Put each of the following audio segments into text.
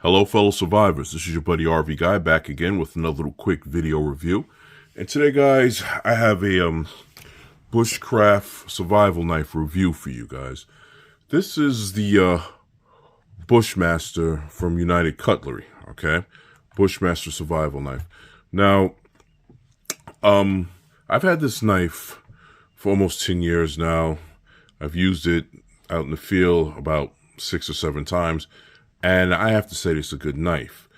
Hello fellow survivors, this is your buddy RV Guy back again with another little quick video review. And today guys, I have a bushcraft survival knife review for you guys. This is the Bushmaster from United Cutlery, okay? Bushmaster survival knife. Now, I've had this knife for almost 10 years now. I've used it out in the field about 6 or 7 times. And I have to say it's a good knife.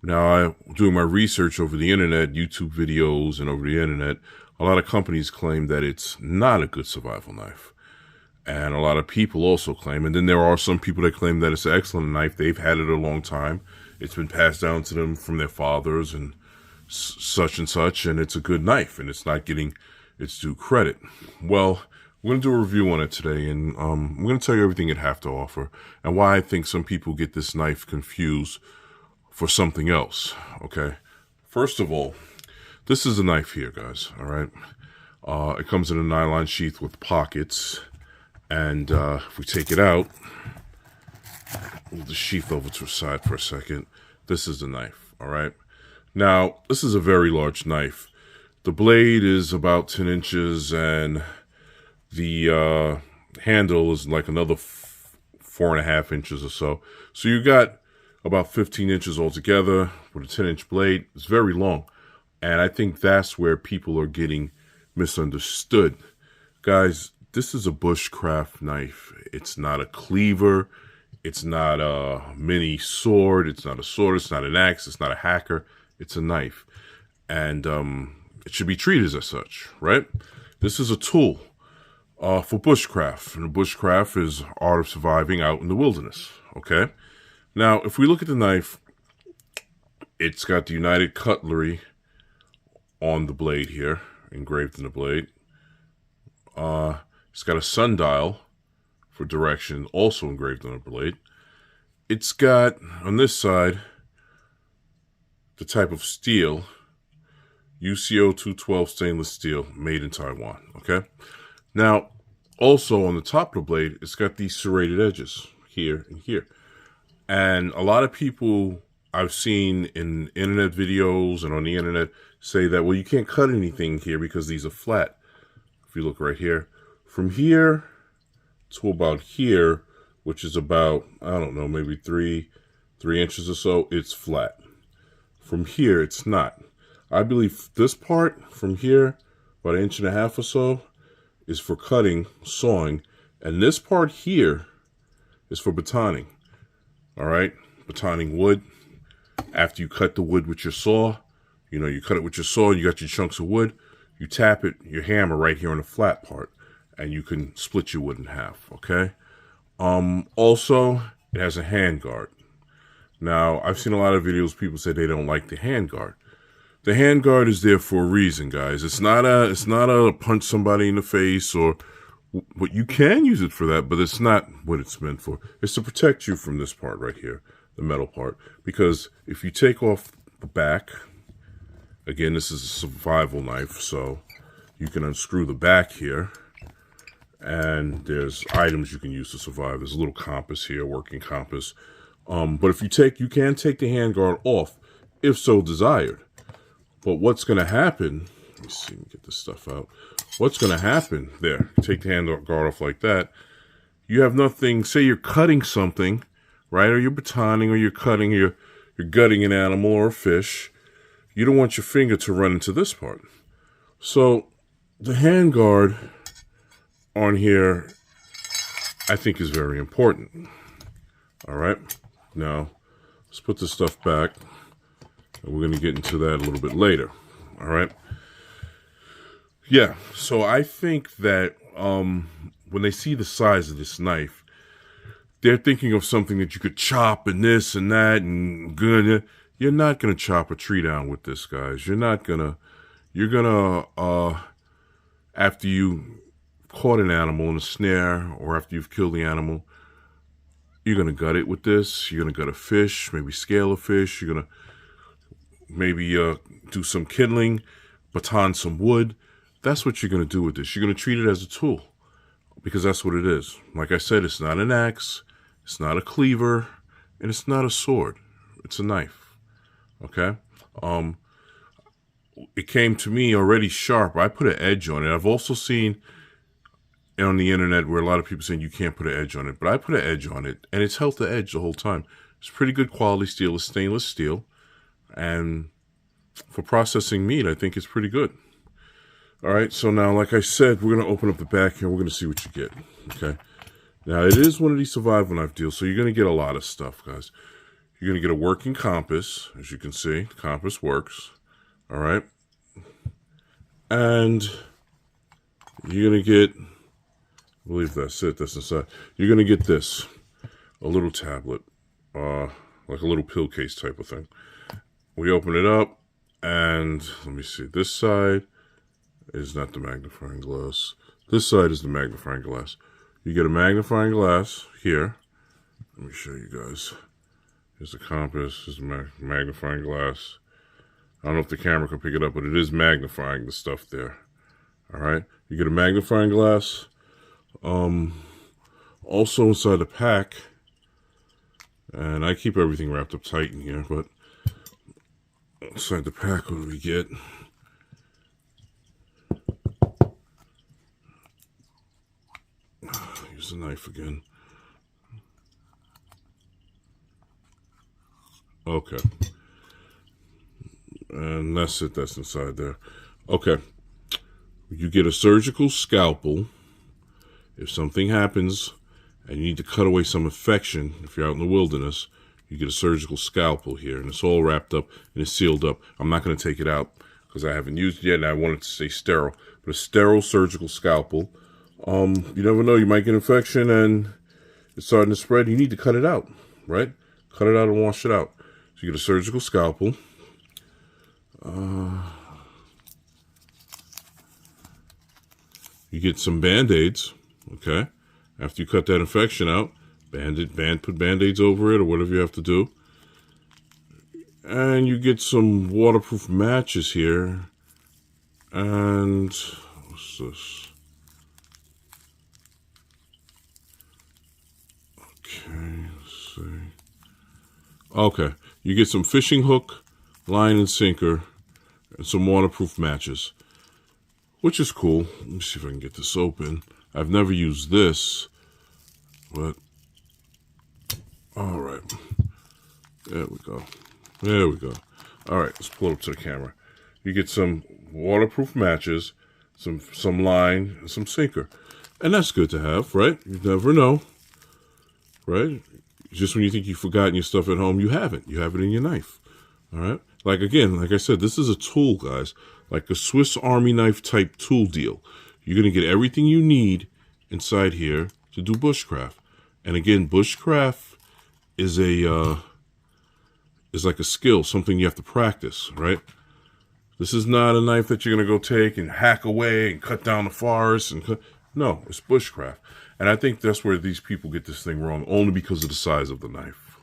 Now, doing my research over the internet, YouTube videos and over the internet, a lot of companies claim that it's not a good survival knife. And a lot of people also claim, and then there are some people that claim that it's an excellent knife. They've had it a long time. It's been passed down to them from their fathers and such, and it's a good knife, and it's not getting its due credit. Well, we're going to do a review on it today, and I'm going to tell you everything it has to offer and why I think some people get this knife confused for something else, okay? First of all, this is a knife here, guys, all right? It comes in a nylon sheath with pockets, and if we take it out, move the sheath over to the side for a second. This is the knife, all right? Now, this is a very large knife. The blade is about 10 inches, and the handle is like another 4.5 inches or so. So you got about 15 inches altogether with a 10-inch blade. It's very long. And I think that's where people are getting misunderstood. Guys, this is a bushcraft knife. It's not a cleaver. It's not a mini sword. It's not a sword. It's not an axe. It's not a hacker. It's a knife. And it should be treated as such, right? This is a tool. For bushcraft, and bushcraft is art of surviving out in the wilderness, okay? Now, if we look at the knife, it's got the United Cutlery on the blade here, engraved in the blade. It's got a sundial for direction, also engraved on the blade. It's got, on this side, the type of steel, UCO 212 stainless steel, made in Taiwan, okay? Now, also on the top of the blade, it's got these serrated edges here and here. And a lot of people I've seen in internet videos and on the internet say that, well, you can't cut anything here because these are flat. If you look right here, from here to about here, which is about, I don't know, maybe three inches or so, it's flat. From here, it's not. I believe this part from here, about 1.5 inches or so, is for cutting, sawing, and this part here is for batoning. All right, batoning wood. After you cut the wood with your saw, you cut it with your saw, you got your chunks of wood, you tap it, your hammer right here on the flat part, and you can split your wood in half, okay? Also, it has a hand guard. Now, I've seen a lot of videos, people say they don't like the hand guard. The hand guard is there for a reason, guys. It's not a punch somebody in the face, or what you can use it for that, but it's not what it's meant for. It's to protect you from this part right here, the metal part. Because if you take off the back, again, this is a survival knife, so you can unscrew the back here, and there's items you can use to survive. There's a little compass here, working compass. But if you can take the hand guard off, if so desired. But what's going to happen, let me see, get this stuff out. What's going to happen there, take the hand guard off like that, you have nothing, say you're cutting something, right? Or you're batoning, or you're cutting, you're gutting an animal or a fish. You don't want your finger to run into this part. So the hand guard on here, I think, is very important. All right. Now, let's put this stuff back. We're going to get into that a little bit later, all right? Yeah, so I think that when they see the size of this knife, they're thinking of something that you could chop and this and that and good. You're not going to chop a tree down with this, guys. You're going to, after you caught an animal in a snare or after you've killed the animal, you're going to gut it with this. You're going to gut a fish, maybe scale a fish. You're going to maybe do some kindling, baton some wood. That's what you're going to do with this. You're going to treat it as a tool because that's what it is. Like I said, it's not an axe, it's not a cleaver, and it's not a sword, It's a knife. Okay. It came to me already sharp. I put an edge on it. I've also seen on the internet where a lot of people saying you can't put an edge on it, but I put an edge on it, and it's held the edge the whole time. It's pretty good quality steel. It's stainless steel, and for processing meat, I think it's pretty good. All right, so now, like I said, we're going to open up the back here. We're going to see what you get, okay? Now, it is one of these survival knife deals, so you're going to get a lot of stuff, guys. You're going to get a working compass, as you can see. The compass works, all right? And you're going to get, I believe that's it, that's inside. You're going to get this, a little tablet, like a little pill case type of thing. We open it up, and let me see, this side is not the magnifying glass. This side is the magnifying glass. You get a magnifying glass here. Let me show you guys. Here's the compass. Here's the magnifying glass. I don't know if the camera can pick it up, but it is magnifying the stuff there. All right. You get a magnifying glass. Also inside the pack, and I keep everything wrapped up tight in here, but inside the pack, what do we get? Use the knife again. Okay. And that's it. That's inside there. Okay. You get a surgical scalpel. If something happens and you need to cut away some infection, if you're out in the wilderness, you get a surgical scalpel here. And it's all wrapped up and it's sealed up. I'm not going to take it out because I haven't used it yet and I want it to stay sterile. But a sterile surgical scalpel. You never know, you might get infection and it's starting to spread. You need to cut it out, right? Cut it out and wash it out. So you get a surgical scalpel. You get some Band-Aids, okay? After you cut that infection out, put Band-Aids over it or whatever you have to do. And you get some waterproof matches here. And what's this? Okay, let's see. Okay, you get some fishing hook, line and sinker, and some waterproof matches, which is cool. Let me see if I can get this open. I've never used this, but all right. There we go. There we go. All right, let's pull it up to the camera. You get some waterproof matches, some line, and some sinker. And that's good to have, right? You never know. Right? Just when you think you've forgotten your stuff at home, you haven't. You have it in your knife. All right? Like, again, like I said, this is a tool, guys. Like a Swiss Army knife type tool deal. You're going to get everything you need inside here to do bushcraft. And again, bushcraft is like a skill, something you have to practice, right? This is not a knife that you're going to go take and hack away and cut down the forest. No, it's bushcraft. And I think that's where these people get this thing wrong, only because of the size of the knife.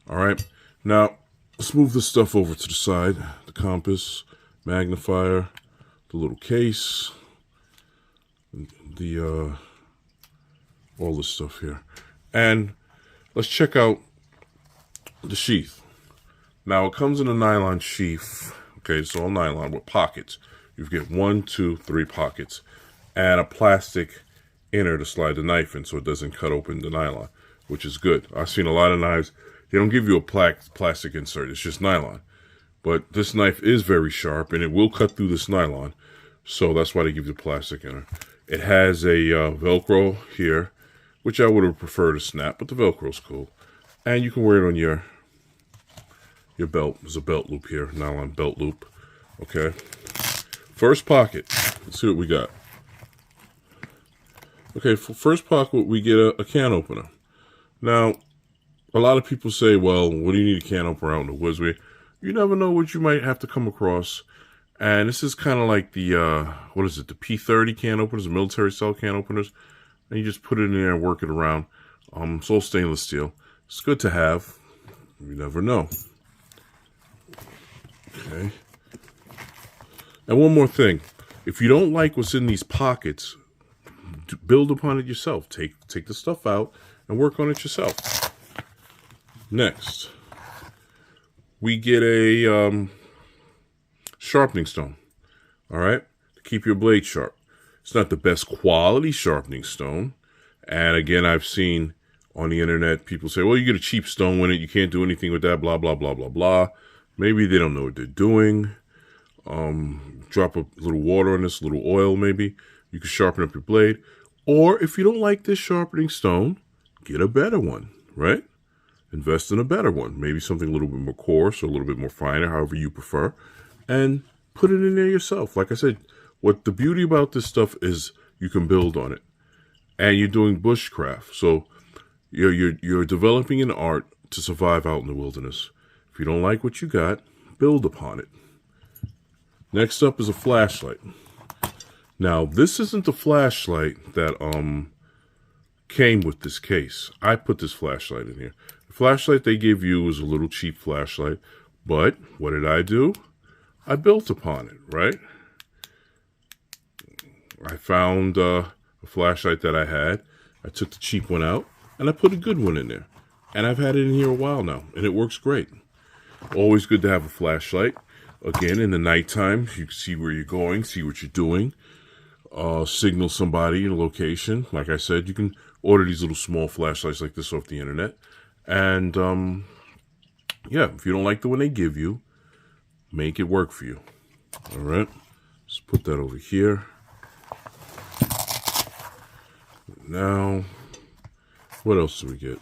All right. Now, let's move this stuff over to the side. The compass, magnifier, the little case, all this stuff here. And let's check out the sheath. Now, it comes in a nylon sheath. Okay, it's all nylon with pockets. You get 1, 2, 3 pockets. And a plastic inner to slide the knife in so it doesn't cut open the nylon, which is good. I've seen a lot of knives, they don't give you a plastic insert, it's just nylon. But this knife is very sharp and it will cut through this nylon, so that's why they give you the plastic inner. It has a Velcro here, which I would have preferred to snap, but the Velcro's cool. And you can wear it on your belt. There's a belt loop here, nylon belt loop. Okay. First pocket, let's see what we got. Okay, for first pocket, we get a can opener. Now, a lot of people say, well, what do you need a can opener out in the woods with? You never know what you might have to come across. And this is kind of like the, what is it, the P30 can openers, the military cell can openers. And you just put it in there and work it around. It's all stainless steel. It's good to have. You never know. Okay. And one more thing. If you don't like what's in these pockets, build upon it yourself. Take the stuff out and work on it yourself. Next, we get a sharpening stone, all right, to keep your blade sharp. It's not the best quality sharpening stone. And again, I've seen on the internet people say, well, you get a cheap stone with it. You can't do anything with that, blah, blah, blah, blah, blah. Maybe they don't know what they're doing. Drop a little water on this, a little oil maybe. You can sharpen up your blade. Or if you don't like this sharpening stone, get a better one, right? Invest in a better one. Maybe something a little bit more coarse or a little bit more finer, however you prefer. And put it in there yourself. Like I said, what the beauty about this stuff is you can build on it. And you're doing bushcraft. So you're developing an art to survive out in the wilderness. If you don't like what you got, build upon it. Next up is a flashlight. Now, this isn't the flashlight that came with this case. I put this flashlight in here. The flashlight they give you is a little cheap flashlight. But what did I do? I built upon it, right? I found a flashlight that I had. I took the cheap one out, and I put a good one in there. And I've had it in here a while now, and it works great. Always good to have a flashlight. Again, in the nighttime, you can see where you're going, see what you're doing. Signal somebody in a location. Like I said, you can order these little small flashlights like this off the internet. And, yeah, if you don't like the one they give you, make it work for you. All right? Let's put that over here. Now, what else do we get?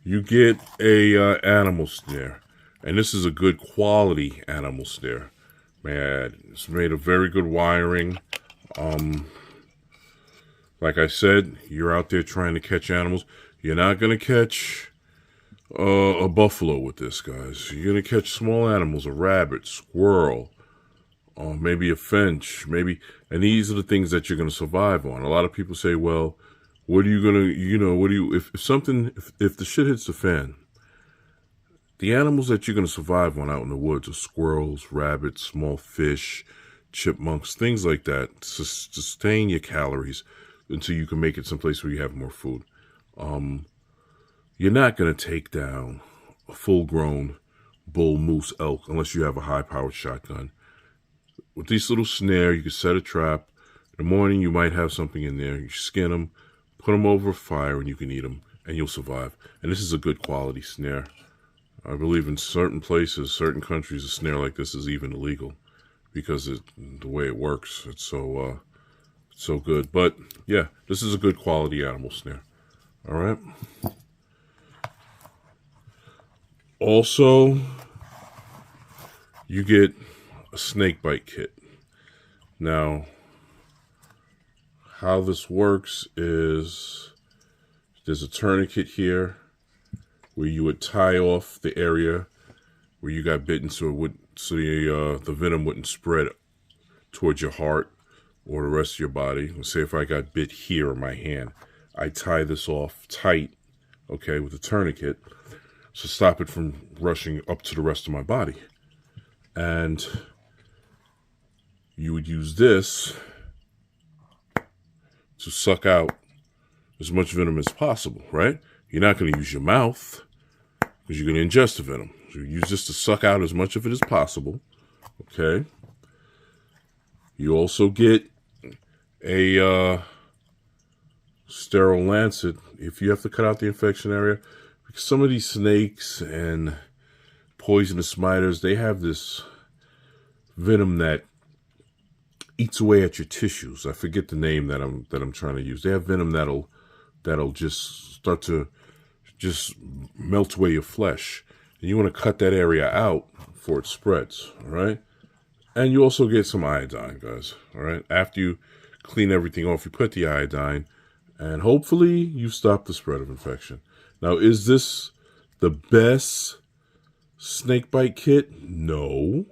You get a animal snare. And this is a good quality animal snare. Man, it's made of very good wiring. Like I said, you're out there trying to catch animals. You're not going to catch a buffalo with this, guys. You're going to catch small animals, a rabbit, squirrel, maybe a finch, maybe. And these are the things that you're going to survive on. A lot of people say, well, what are you going to, if the shit hits the fan, the animals that you're going to survive on out in the woods are squirrels, rabbits, small fish, chipmunks, things like that, to sustain your calories until you can make it someplace where you have more food. You're not going to take down a full-grown bull, moose, elk unless you have a high-powered shotgun. With this little snare, you can set a trap. In the morning, you might have something in there. You skin them, put them over a fire, and you can eat them, and you'll survive. And this is a good quality snare. I believe in certain places, certain countries, a snare like this is even illegal because the way it works, it's so good. But yeah, this is a good quality animal snare. All right. Also, you get a snake bite kit. Now, how this works is there's a tourniquet here where you would tie off the area where you got bitten so the venom wouldn't spread towards your heart or the rest of your body. Let's say if I got bit here in my hand, I tie this off tight, okay, with a tourniquet to stop it from rushing up to the rest of my body. And you would use this to suck out as much venom as possible, right? You're not going to use your mouth because you're going to ingest the venom. So you use this to suck out as much of it as possible, okay? You also get a sterile lancet if you have to cut out the infection area. Because some of these snakes and poisonous spiders, they have this venom that eats away at your tissues. I forget the name that I'm trying to use. They have venom that'll just start to just melt away your flesh. And you want to cut that area out before it spreads, all right? And you also get some iodine, guys, all right? After you clean everything off, you put the iodine, and hopefully you stop the spread of infection. Now, is this the best snake bite kit? No.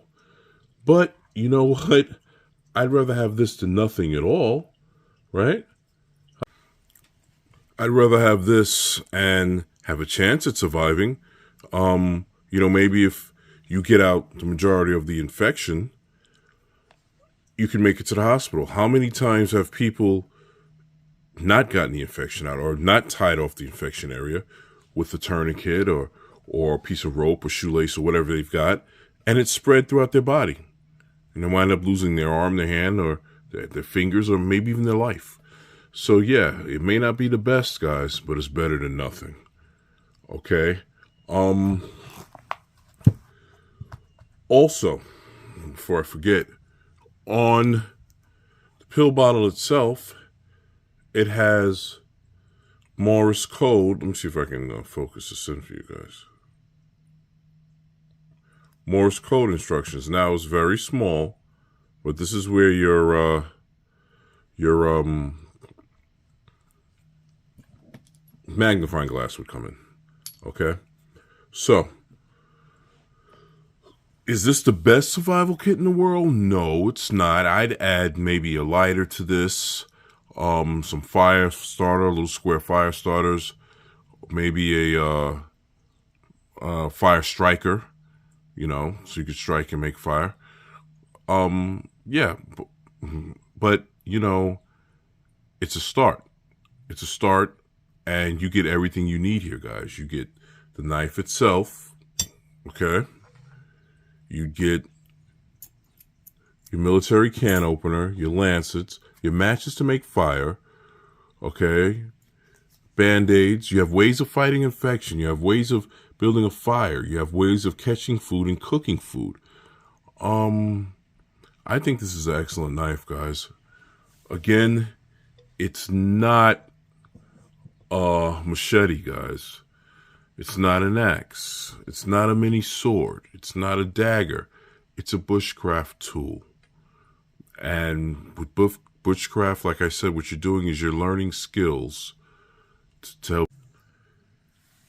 But you know what? I'd rather have this than nothing at all, right? I'd rather have this and have a chance at surviving. Maybe if you get out the majority of the infection, you can make it to the hospital. How many times have people not gotten the infection out or not tied off the infection area with the tourniquet or or a piece of rope or shoelace or whatever they've got, and it's spread throughout their body. And they wind up losing their arm, their hand, or their fingers, or maybe even their life. So yeah, it may not be the best, guys, but it's better than nothing. Okay? Also, before I forget, on the pill bottle itself, it has Morse code. Let me see if I can focus this in for you guys. Morse code instructions. Now it's very small, but this is where your magnifying glass would come in. Okay, so is this the best survival kit in the world? No, it's not. I'd add maybe a lighter to this, some fire starter, little square fire starters, maybe a fire striker, so you could strike and make fire. Yeah, but it's a start. It's a start, and you get everything you need here, guys. You get the knife itself, okay? You get your military can opener, your lancets, your matches to make fire, okay? Band-aids. You have ways of fighting infection. You have ways of building a fire. You have ways of catching food and cooking food. I think this is an excellent knife, guys. Again, it's not a machete, guys. It's not an axe. It's not a mini sword. It's not a dagger. It's a bushcraft tool. And with bushcraft, like I said, what you're doing is you're learning skills to help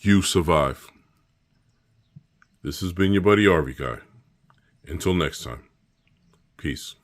you survive. This has been your buddy RV Guy. Until next time, peace.